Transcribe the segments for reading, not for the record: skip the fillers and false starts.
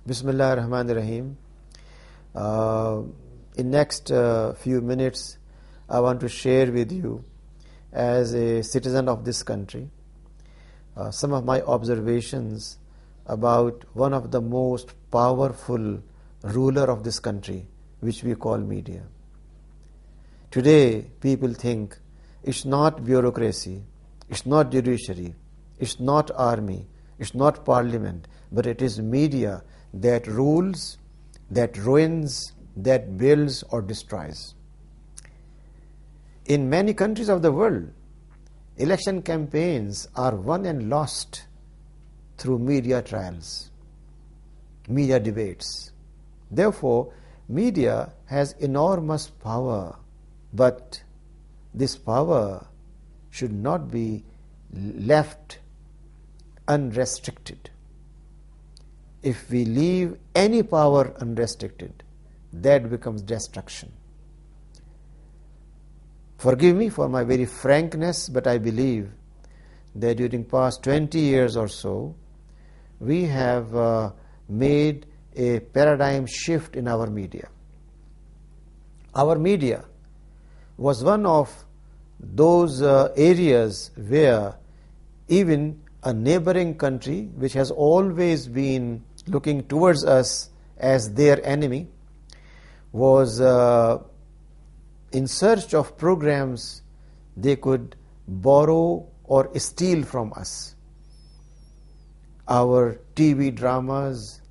Bismillah ar-Rahman ar-Rahim. In next few minutes, I want to share with you, as a citizen of this country, some of my observations about one of the most powerful ruler of this country, which we call media. Today, people think it's not bureaucracy, it's not judiciary, it's not army, it's not parliament, but it is media that rules, that ruins, that builds or destroys. In many countries of the world, election campaigns are won and lost through media trials, media debates. Therefore, media has enormous power, but this power should not be left unrestricted. If we leave any power unrestricted, that becomes destruction. Forgive me for my very frankness, but I believe that during past 20 years or so, we have made a paradigm shift in our media. Our media was one of those areas where even a neighboring country, which has always been looking towards us as their enemy, was in search of programs they could borrow or steal from us. Our TV dramas,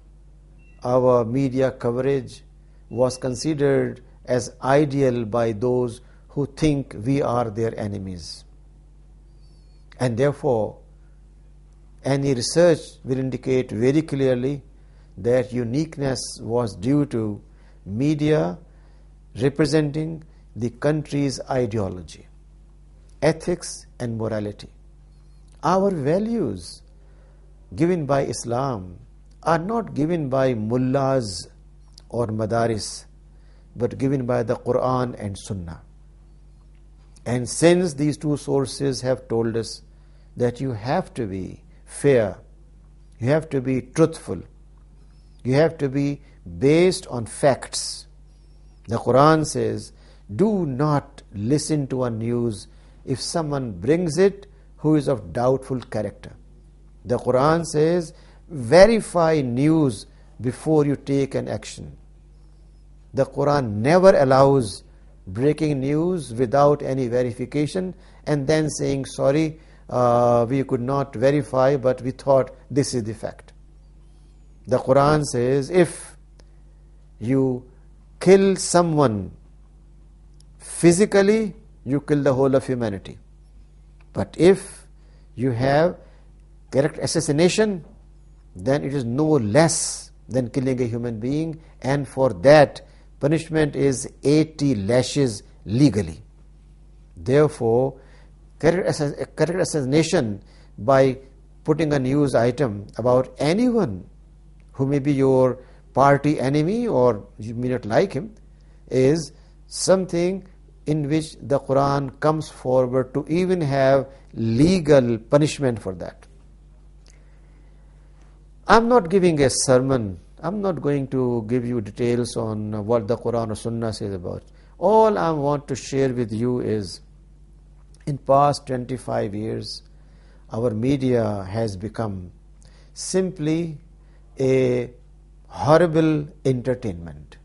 our media coverage was considered as ideal by those who think we are their enemies. And therefore, any research will indicate very clearly that uniqueness was due to media representing the country's ideology, ethics and morality. Our values given by Islam are not given by mullahs or madaris, but given by the Quran and Sunnah. And since these two sources have told us that you have to be fair, you have to be truthful, you have to be based on facts. The Quran says, do not listen to a news if someone brings it who is of doubtful character. The Quran says, verify news before you take an action. The Quran never allows breaking news without any verification and then saying, sorry, we could not verify, but we thought this is the fact. The Quran says, if you kill someone physically, you kill the whole of humanity. But if you have character assassination, then it is no less than killing a human being, and for that punishment is 80 lashes legally. Therefore, character assassination by putting a news item about anyone who may be your party enemy or you may not like him is something in which the Quran comes forward to even have legal punishment for that. I'm not giving a sermon. I'm not going to give you details on what the Quran or Sunnah says about. All I want to share with you is, in past 25 years, our media has become simply a horrible entertainment,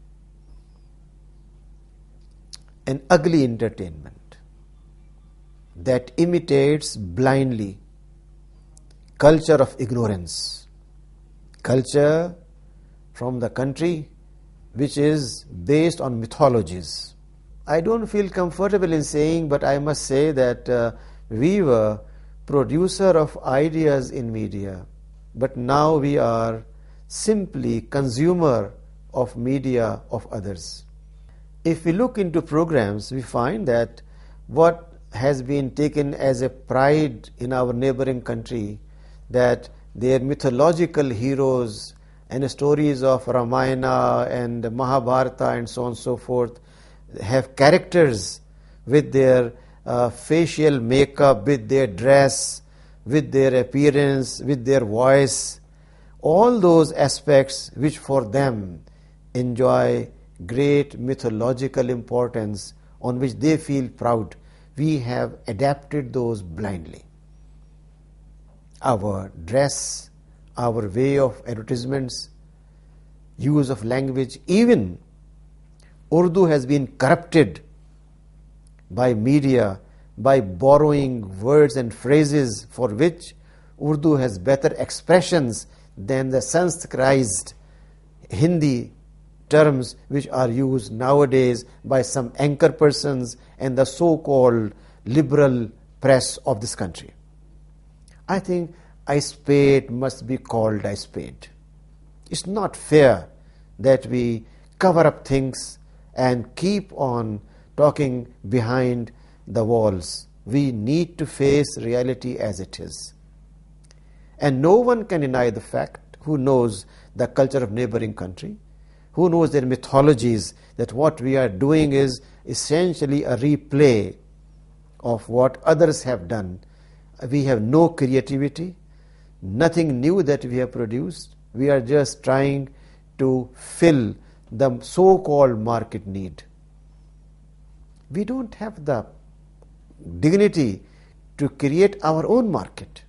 an ugly entertainment that imitates blindly culture of ignorance, culture from the country which is based on mythologies. I don't feel comfortable in saying, but I must say that we were producer of ideas in media, but now we are simply consumer of media of others. If we look into programs, we find that what has been taken as a pride in our neighboring country, that their mythological heroes and stories of Ramayana and Mahabharata and so on and so forth have characters with their facial makeup, with their dress, with their appearance, with their voice. all those aspects which for them enjoy great mythological importance, on which they feel proud, we have adapted those blindly. Our dress, our way of advertisements, use of language, even Urdu has been corrupted by media, by borrowing words and phrases for which Urdu has better expressions than the Sanskritized Hindi terms which are used nowadays by some anchor persons and the so-called liberal press of this country. I think a spade must be called a spade. It's not fair that we cover up things and keep on talking behind the walls. We need to face reality as it is. And no one can deny the fact, who knows the culture of neighboring country, who knows their mythologies, that what we are doing is essentially a replay of what others have done. We have no creativity, nothing new that we have produced. We are just trying to fill the so-called market need. We don't have the dignity to create our own market.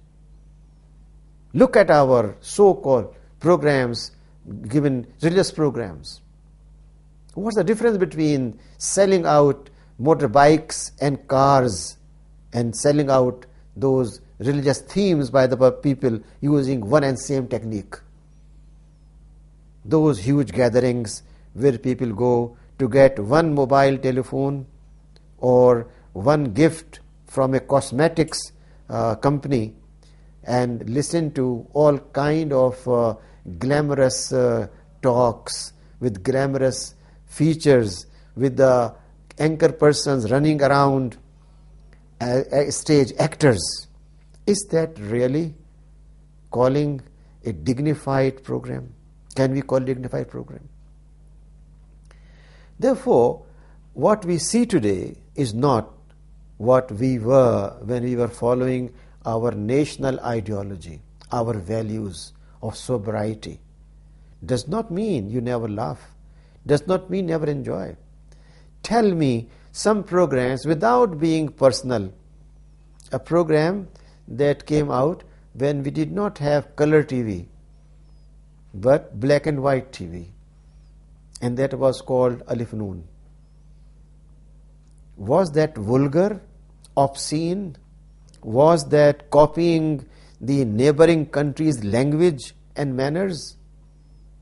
Look at our so-called programs, given religious programs. What's the difference between selling out motorbikes and cars and selling out those religious themes by the people using one and same technique? Those huge gatherings where people go to get one mobile telephone or one gift from a cosmetics company and listen to all kind of glamorous talks with glamorous features, with the anchor persons running around stage actors. Is that really calling a dignified program? Can we call dignified program? Therefore, what we see today is not what we were when we were following our national ideology, our values of sobriety. Does not mean you never laugh, does not mean never enjoy. Tell me some programs without being personal. A program that came out when we did not have color TV, but black and white TV, and that was called Alif Noon. Was that vulgar, obscene? Was that copying the neighboring country's language and manners?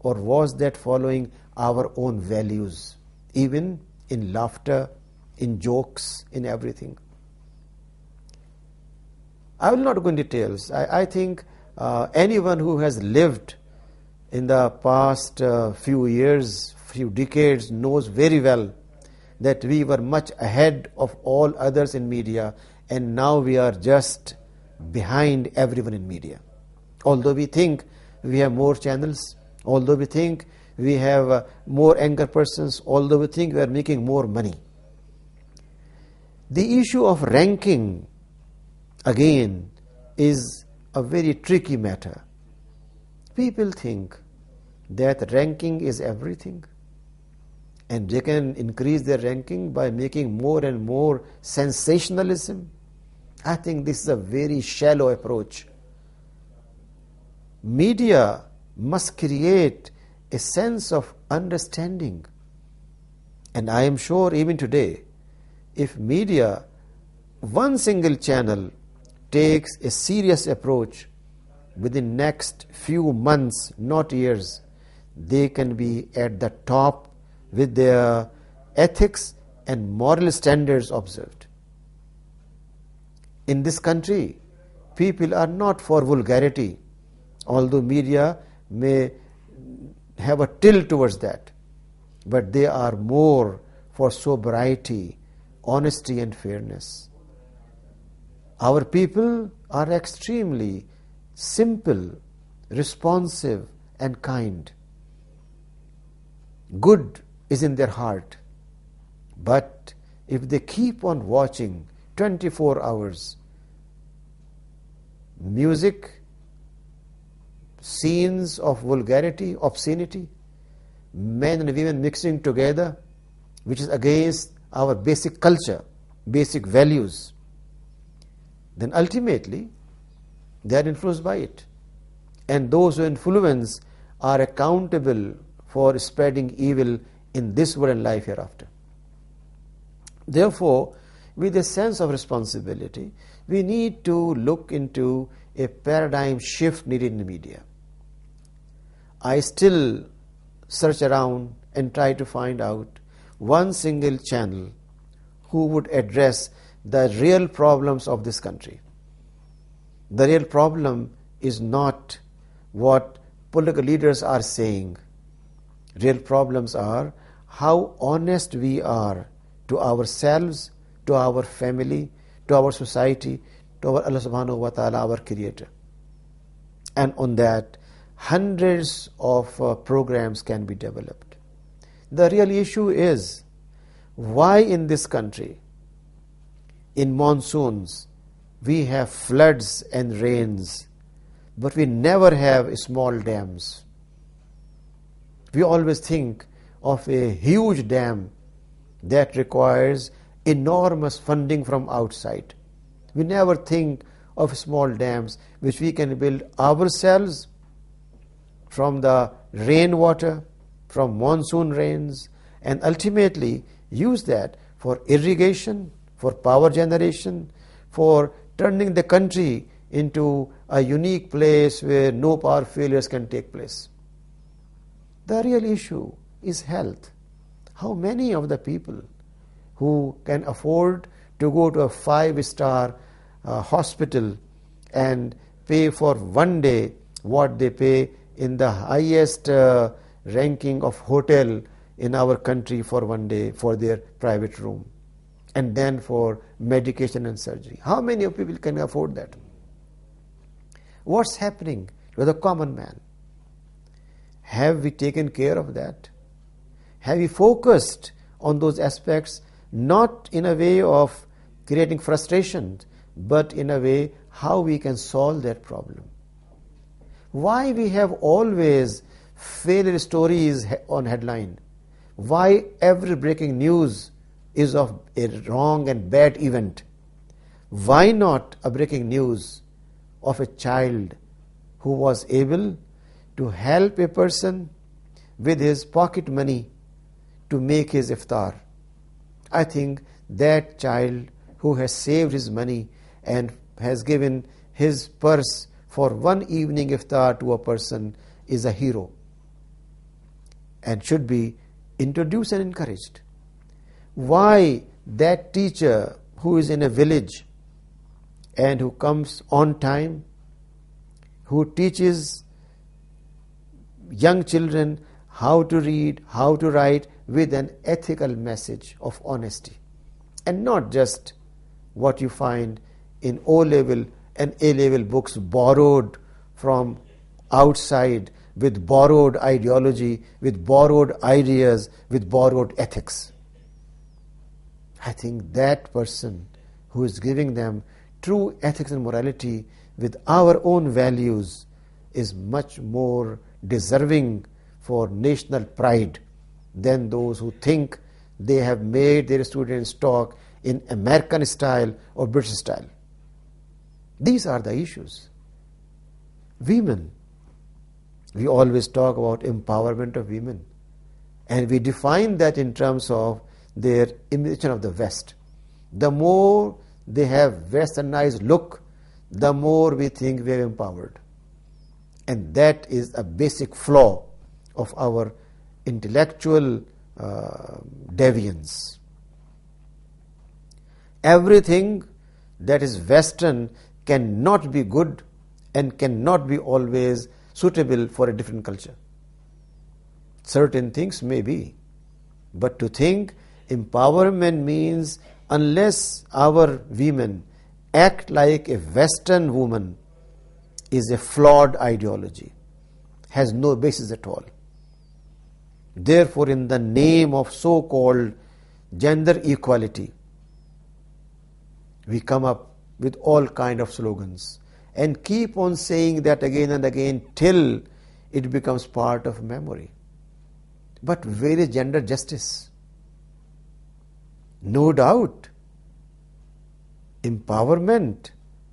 Or was that following our own values, even in laughter, in jokes, in everything? I will not go into details. I think anyone who has lived in the past few years, few decades, knows very well that we were much ahead of all others in media, and now we are just behind everyone in media. Although we think we have more channels, although we think we have more anchor persons, although we think we are making more money. The issue of ranking, again, is a very tricky matter. People think that ranking is everything, and they can increase their ranking by making more and more sensationalism. I think this is a very shallow approach. Media must create a sense of understanding. And I am sure even today, if media, one single channel, takes a serious approach, within next few months, not years, they can be at the top with their ethics and moral standards observed. In this country, people are not for vulgarity, although media may have a tilt towards that, but they are more for sobriety, honesty and fairness. Our people are extremely simple, responsive and kind. Good is in their heart, but if they keep on watching 24 hours music, scenes of vulgarity, obscenity, men and women mixing together, which is against our basic culture, basic values, then ultimately they are influenced by it. And those who influence are accountable for spreading evil in this world and life hereafter. Therefore, with a sense of responsibility, we need to look into a paradigm shift needed in the media. I still search around and try to find out one single channel who would address the real problems of this country. The real problem is not what political leaders are saying. Real problems are how honest we are to ourselves, to our family, to our society, to our Allah subhanahu wa ta'ala, our creator. And on that, hundreds of programs can be developed. The real issue is why in this country, in monsoons, we have floods and rains, but we never have small dams. We always think of a huge dam that requires enormous funding from outside. We never think of small dams which we can build ourselves from the rainwater, from monsoon rains, and ultimately use that for irrigation, for power generation, for turning the country into a unique place where no power failures can take place. The real issue is health. How many of the people who can afford to go to a 5-star hospital and pay for one day what they pay in the highest ranking of hotel in our country for one day for their private room, and then for medication and surgery? How many of people can afford that? What's happening to the common man? Have we taken care of that? Have we focused on those aspects, not in a way of creating frustration, but in a way how we can solve that problem? Why we have always failure stories on headline? Why every breaking news is of a wrong and bad event? Why not a breaking news of a child who was able to help a person with his pocket money to make his iftar? I think that child who has saved his money and has given his purse for one evening iftar to a person is a hero and should be introduced and encouraged. Why that teacher who is in a village and who comes on time, who teaches young children how to read, how to write with an ethical message of honesty, and not just what you find in O-level and A-level books borrowed from outside with borrowed ideology, with borrowed ideas, with borrowed ethics. I think that person who is giving them true ethics and morality with our own values is much more deserving for national pride than those who think they have made their students talk in American style or British style. These are the issues. Women. We always talk about empowerment of women, and we define that in terms of their imitation of the West. The more they have westernized look, the more we think we are empowered. And that is a basic flaw of our intellectual deviance. Everything that is Western cannot be good and cannot be always suitable for a different culture. Certain things may be, but to think empowerment means unless our women act like a Western woman is a flawed ideology, has no basis at all. Therefore, in the name of so-called gender equality, we come up with all kind of slogans, and keep on saying that again and again till it becomes part of memory. But where is gender justice? No doubt, empowerment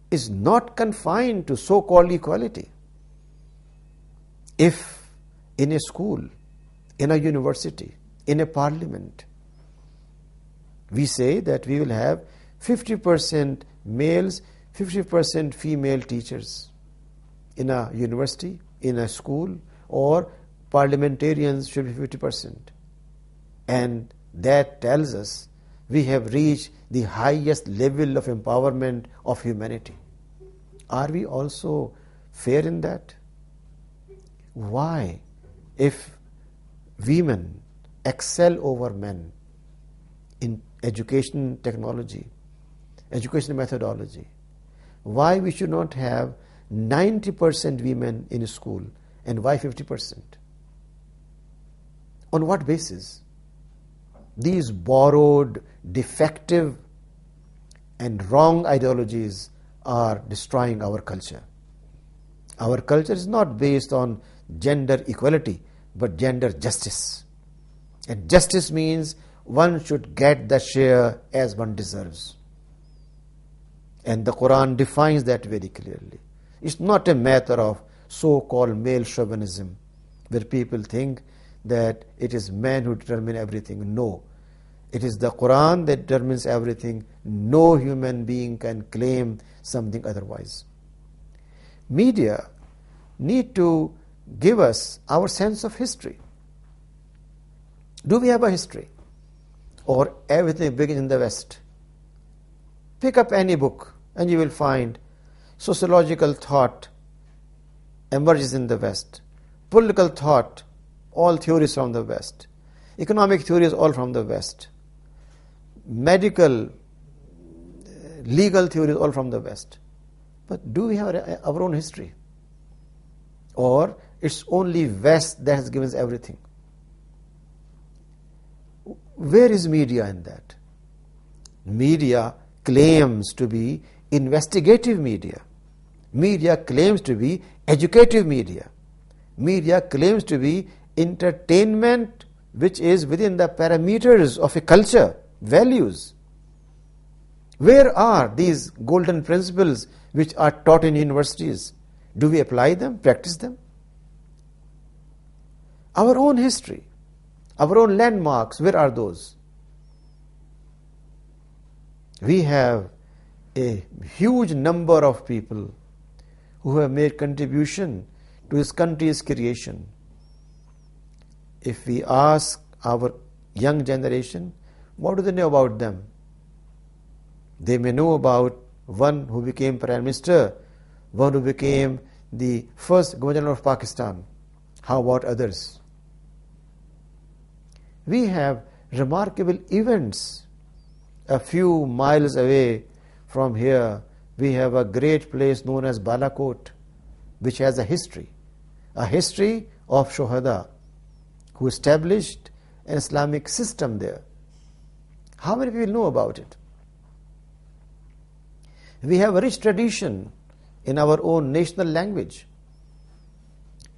is not confined to so-called equality. If in a school, in a university, in a parliament, we say that we will have 50% males, 50% female teachers in a university, in a school, or parliamentarians should be 50%. And that tells us we have reached the highest level of empowerment of humanity. Are we also fair in that? Why, if women excel over men in education technology, education methodology, why we should not have 90% women in school and why 50%? On what basis? These borrowed, defective and wrong ideologies are destroying our culture. Our culture is not based on gender equality, but gender justice. And justice means one should get the share as one deserves. And the Quran defines that very clearly. It's not a matter of so-called male chauvinism, where people think that it is men who determine everything. No. It is the Quran that determines everything. No human being can claim something otherwise. Media need to give us our sense of history. Do we have a history? Or everything begins in the West? Pick up any book and you will find sociological thought emerges in the West. Political thought, all theories from the West. Economic theories, all from the West. Medical, legal theories, all from the West. But do we have our own history? Or it's only West that has given us everything? Where is media in that? Media claims to be investigative media. Media claims to be educative media. Media claims to be entertainment which is within the parameters of a culture, values. Where are these golden principles which are taught in universities? Do we apply them, practice them? Our own history, our own landmarks, where are those? We have a huge number of people who have made contribution to this country's creation. If we ask our young generation, what do they know about them? They may know about one who became Prime Minister, one who became the first Governor of Pakistan. How about others? We have remarkable events. A few miles away from here, we have a great place known as Balakot, which has a history of Shohada, who established an Islamic system there. How many people know about it? We have a rich tradition in our own national language,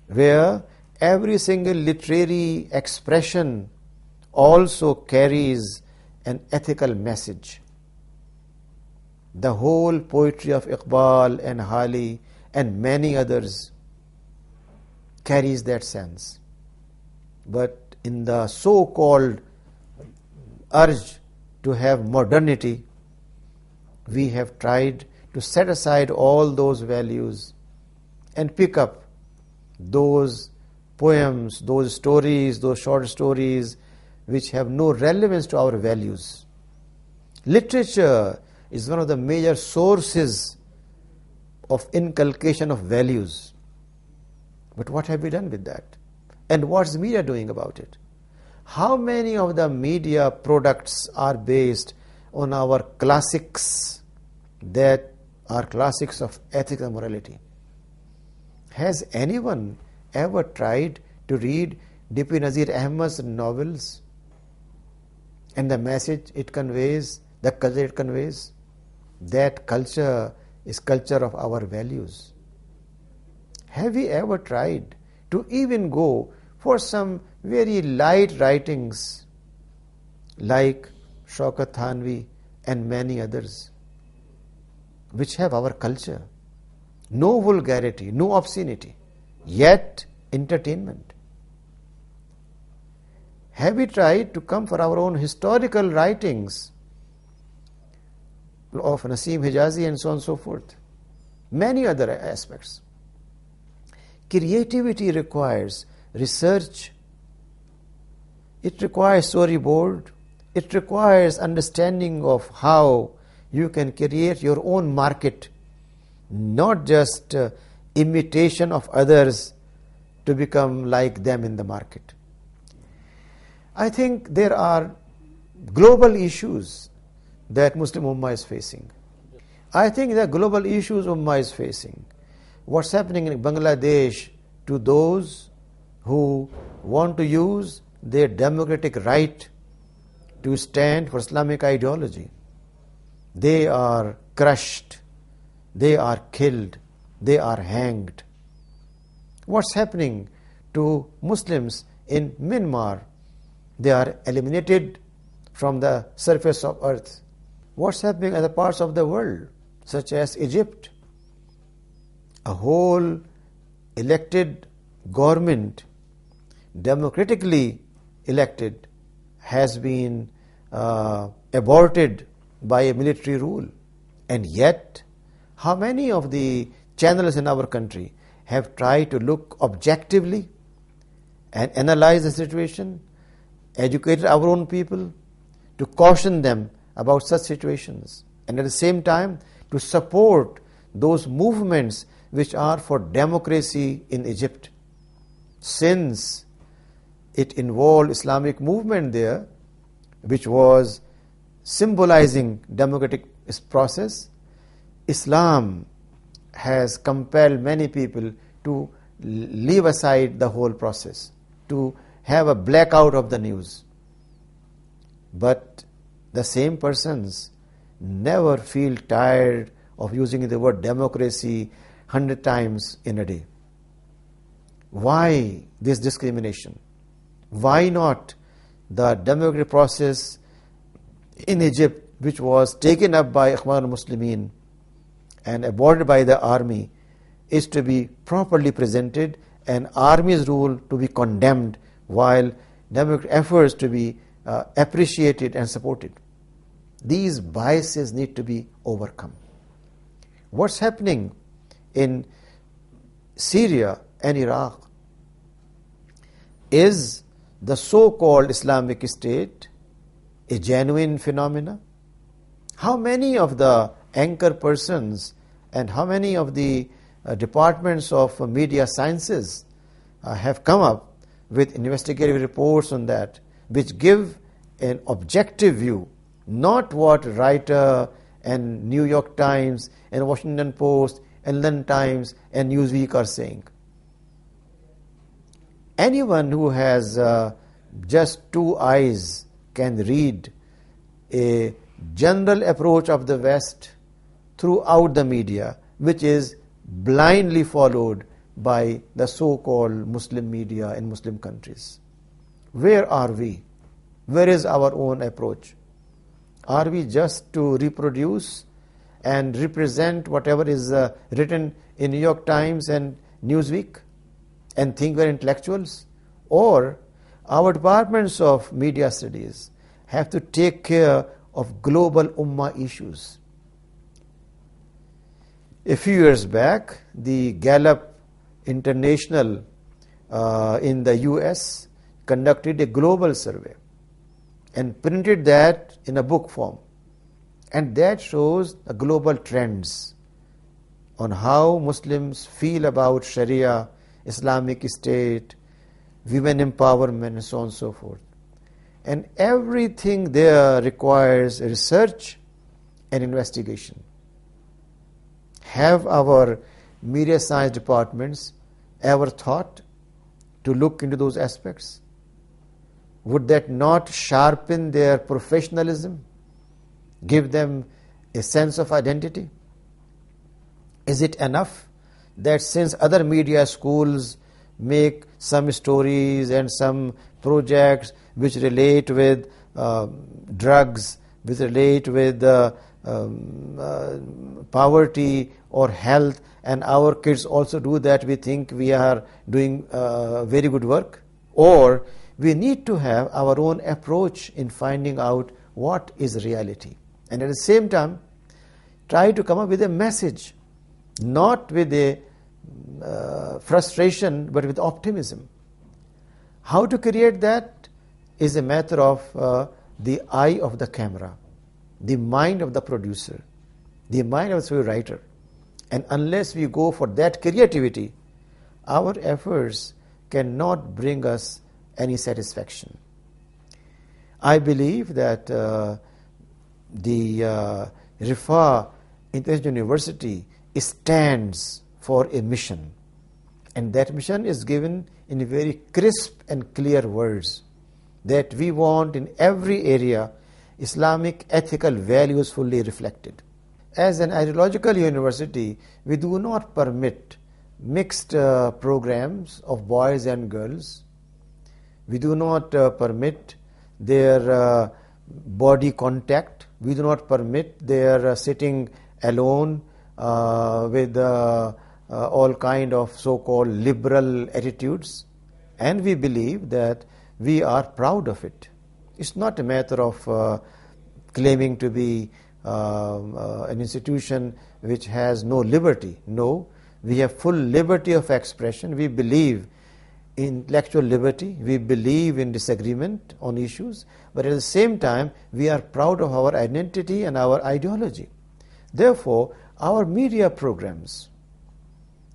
where every single literary expression also carries an ethical message. The whole poetry of Iqbal and Hali and many others carries that sense. But in the so-called urge to have modernity, we have tried to set aside all those values and pick up those poems, those stories, those short stories which have no relevance to our values. Literature is one of the major sources of inculcation of values. But what have we done with that? And what's the media doing about it? How many of the media products are based on our classics that are classics of ethics and morality? Has anyone ever tried to read D.P. Nazir Ahmad's novels and the message it conveys, the culture it conveys? That culture is culture of our values. Have we ever tried to even go for some very light writings like Shaukat Thanvi and many others, which have our culture? No vulgarity, no obscenity, yet entertainment. Have we tried to come for our own historical writings of Naseem Hijazi and so on and so forth? Many other aspects. Creativity requires research. It requires storyboard. It requires understanding of how you can create your own market, not just imitation of others to become like them in the market. I think there are global issues that Muslim Ummah is facing. I think the global issues Ummah is facing. What's happening in Bangladesh to those who want to use their democratic right to stand for Islamic ideology. They are crushed, they are killed, they are hanged. What's happening to Muslims in Myanmar? They are eliminated from the surface of earth. What's happening in other parts of the world, such as Egypt? A whole elected government, democratically elected, has been aborted by a military rule. And yet, how many of the channels in our country have tried to look objectively and analyze the situation, educate our own people, to caution them about such situations, and at the same time to support those movements which are for democracy in Egypt? Since it involved Islamic movement there, which was symbolizing democratic process, Islam has compelled many people to leave aside the whole process, to have a blackout of the news. But the same persons never feel tired of using the word democracy 100 times in a day. Why this discrimination? Why not the democratic process in Egypt, which was taken up by Ikhwan al-Muslimin and aborted by the army, is to be properly presented and army's rule to be condemned, while democratic efforts to be appreciated and supported? These biases need to be overcome. What's happening in Syria and Iraq? Is the so-called Islamic State a genuine phenomena? How many of the anchor persons and how many of the departments of media sciences have come up with investigative reports on that, which give an objective view, not what writer and New York Times and Washington Post and London Times and Newsweek are saying? Anyone who has just two eyes can read a general approach of the West throughout the media, which is blindly followed by the so-called Muslim media in Muslim countries. Where are we? Where is our own approach? Are we just to reproduce and represent whatever is written in New York Times and Newsweek and think we're intellectuals? Or our departments of media studies have to take care of global ummah issues? A few years back, the Gallup International in the US conducted a global survey and printed that in a book form. And that shows the global trends on how Muslims feel about Sharia, Islamic State, women empowerment, and so on and so forth. And everything there requires research and investigation. Have our media science departments ever thought to look into those aspects? Would that not sharpen their professionalism, give them a sense of identity? Is it enough that since other media schools make some stories and some projects which relate with drugs, which relate with poverty or health, and our kids also do that, we think we are doing very good work? Or we need to have our own approach in finding out what is reality, and at the same time try to come up with a message, not with a frustration but with optimism. How to create that is a matter of the eye of the camera, the mind of the producer, the mind of the writer. And unless we go for that creativity, our efforts cannot bring us any satisfaction. I believe that the Rifa International University stands for a mission, and that mission is given in very crisp and clear words, that we want in every area Islamic ethical values fully reflected. As an ideological university, we do not permit mixed programs of boys and girls. We do not permit their body contact. We do not permit their sitting alone with all kind of so-called liberal attitudes. And we believe that we are proud of it. It's not a matter of claiming to be an institution which has no liberty. No, we have full liberty of expression. We believe in intellectual liberty. We believe in disagreement on issues. But at the same time, we are proud of our identity and our ideology. Therefore, our media programs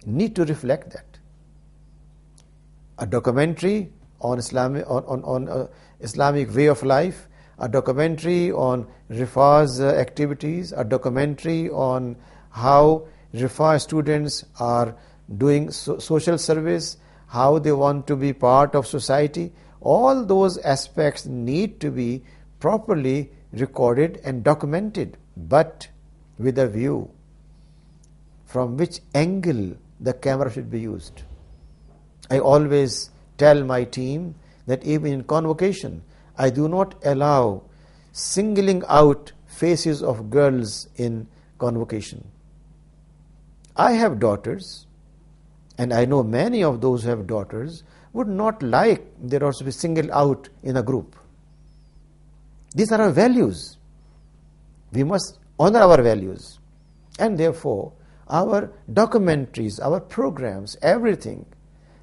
need to reflect that. A documentary on Islamic way of life, a documentary on Rifa's activities, a documentary on how Rifa students are doing social service, how they want to be part of society. All those aspects need to be properly recorded and documented, but with a view from which angle the camera should be used. I always tell my team that even in convocation, I do not allow singling out faces of girls in convocation. I have daughters, and I know many of those who have daughters would not like their daughters to be singled out in a group. These are our values. We must honor our values. And therefore, our documentaries, our programs, everything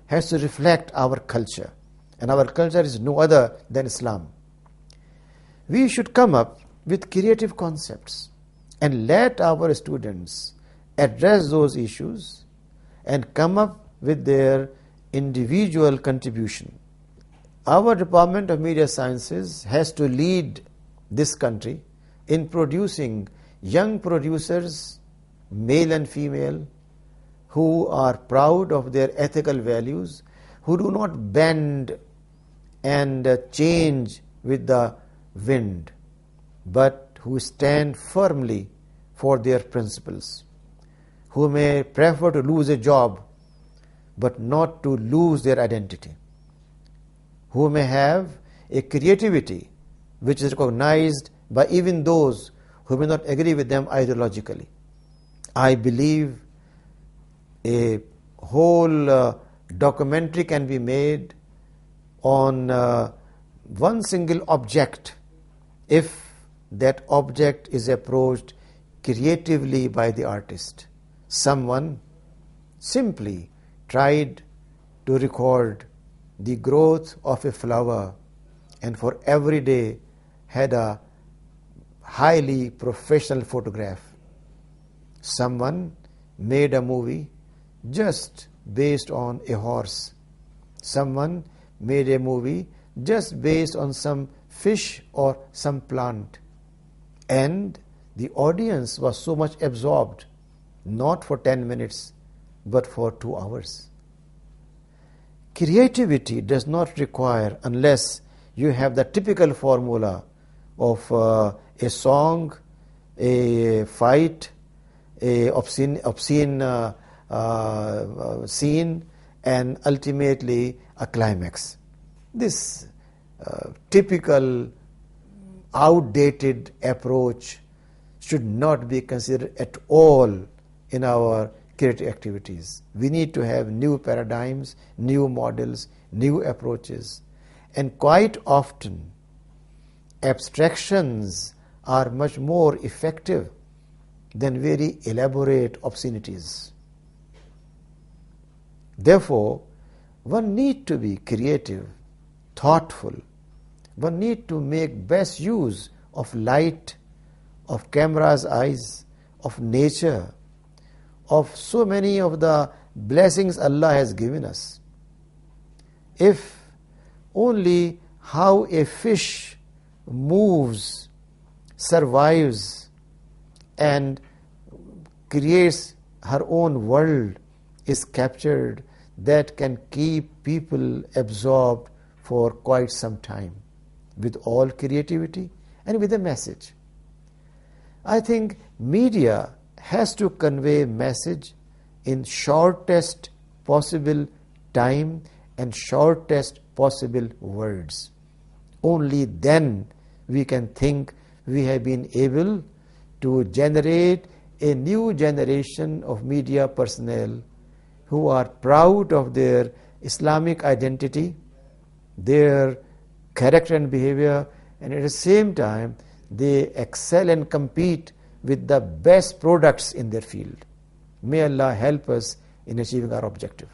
has to reflect our culture. And our culture is no other than Islam. We should come up with creative concepts and let our students address those issues and come up with their individual contribution. Our Department of Media Sciences has to lead this country in producing young producers, male and female, who are proud of their ethical values, who do not bend and change with the wind, but who stand firmly for their principles, who may prefer to lose a job but not to lose their identity, who may have a creativity which is recognized by even those who may not agree with them ideologically. I believe a whole documentary can be made on one single object if that object is approached creatively by the artist. Someone simply tried to record the growth of a flower and for every day had a highly professional photograph. Someone made a movie just based on a horse. Someone made a movie just based on some fish or some plant. And the audience was so much absorbed, not for 10 minutes, but for 2 hours. Creativity does not require, unless you have the typical formula of a song, a fight, a obscene scene, and ultimately a climax. This typical outdated approach should not be considered at all in our creative activities. We need to have new paradigms, new models, new approaches. And quite often, abstractions are much more effective than very elaborate obscenities. Therefore, one needs to be creative, thoughtful. One needs to make best use of light, of camera's eyes, of nature, of so many of the blessings Allah has given us. If only how a fish moves, survives, and creates her own world is captured, that can keep people absorbed for quite some time with all creativity and with a message. I think media has to convey message in shortest possible time and shortest possible words. Only then we can think we have been able to generate a new generation of media personnel who are proud of their Islamic identity, their character and behavior, and at the same time they excel and compete with the best products in their field. May Allah help us in achieving our objective.